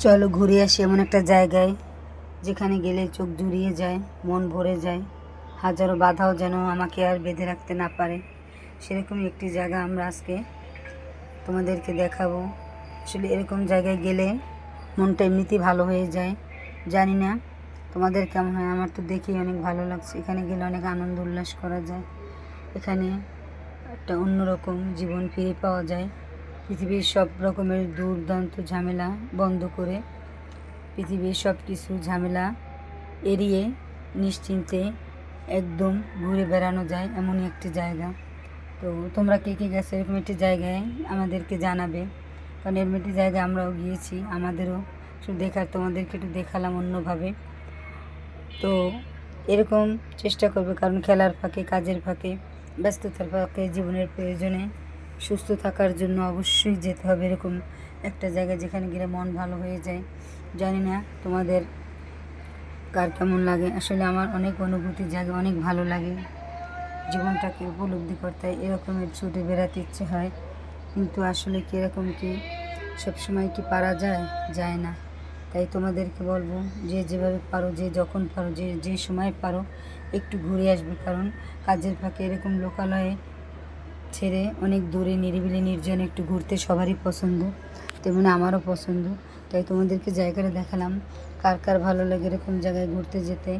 চলো ঘুরে আসি এমন একটা জায়গায় যেখানে গেলে চোখ জুড়িয়ে যায়, মন ভরে যায়, হাজারো বাধাও যেন আমাকে আর বেঁধে রাখতে না পারে। সেরকমই একটি জায়গা আমরা আজকে তোমাদেরকে দেখাবো। আসলে এরকম জায়গায় গেলে মনটা এমনিতেই ভালো হয়ে যায়। জানি না তোমাদের কেমন হয়, আমার তো দেখেই অনেক ভালো লাগছে। এখানে গেলে অনেক আনন্দ উল্লাস করা যায়। এখানে একটা অন্যরকম জীবন ফিরে পাওয়া যায়। পৃথিবীর সব রকমের দুর্দান্ত ঝামেলা বন্ধ করে, পৃথিবীর সব কিছু ঝামেলা এড়িয়ে নিশ্চিন্তে একদম ঘুরে বেড়ানো যায় এমনই একটি জায়গা। তো তোমরা কে কে গেছো এরকম একটি জায়গায় আমাদেরকে জানাবে, কারণ এরকম একটি জায়গায় আমরাও গিয়েছি, আমাদেরও শুধু দেখার, তোমাদেরকে একটু দেখালাম অন্যভাবে। তো এরকম চেষ্টা করবে, কারণ খেলার ফাঁকে, কাজের ফাঁকে, ব্যস্ততার ফাঁকে, জীবনের প্রয়োজনে সুস্থ থাকার জন্য অবশ্যই যেতে হবে এরকম একটা জায়গা যেখানে গেলে মন ভালো হয়ে যায়। জানি না তোমাদের কার কেমন লাগে। আসলে আমার অনেক অনুভূতি জাগে, অনেক ভালো লাগে জীবনটাকে উপলব্ধি করতে। এরকমের ছুটে বেড়াতে ইচ্ছে হয়, কিন্তু আসলে কীরকম কি সবসময় কি পারা যায়? যায় না। তাই তোমাদেরকে বলবো, যে যেভাবে পারো, যে যখন পারো, যে যে সময় পারো একটু ঘুরে আসবে। কারণ কাজের ফাঁকে এরকম লোকালয়ে ছেড়ে অনেক দূরে নিরিবিলি নির্জনে একটু ঘুরতে সবারই পছন্দ, তেমনি আমারও পছন্দ। তাই তোমাদেরকে জায়গাটা দেখালাম। কার কার ভালো লাগে এরকম জায়গায় ঘুরতে যেতে?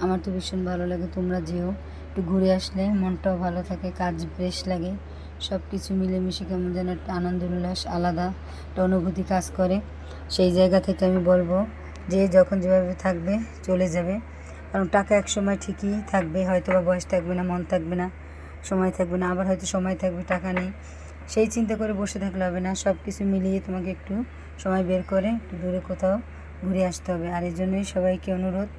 আমার তো ভীষণ ভালো লাগে। তোমরা যেও, একটু ঘুরে আসলে মনটাও ভালো থাকে, কাজ ফ্রেশ লাগে, সব কিছু মিলেমিশে কেমন যেন একটা আনন্দ উল্লাস, আলাদা একটা অনুভূতি কাজ করে। সেই জায়গা থেকে আমি বলবো, যে যখন যেভাবে থাকবে চলে যাবে। কারণ টাকা এক সময় ঠিকই থাকবে, হয়তো বা বয়স থাকবে না, মন থাকবে না, সময় থাকবে না, আবার হয়তো সময় থাকবে টাকা নেই। সেই চিন্তা করে বসে থাকলে হবে না, সব কিছু মিলিয়ে তোমাকে একটু সময় বের করে একটু দূরে কোথাও ঘুরে আসতে হবে। আর এই জন্যই সবাইকে অনুরোধ,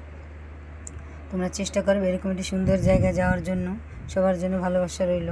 তোমরা চেষ্টা করবে এরকম একটি সুন্দর জায়গায় যাওয়ার জন্য। সবার জন্য ভালোবাসা রইল।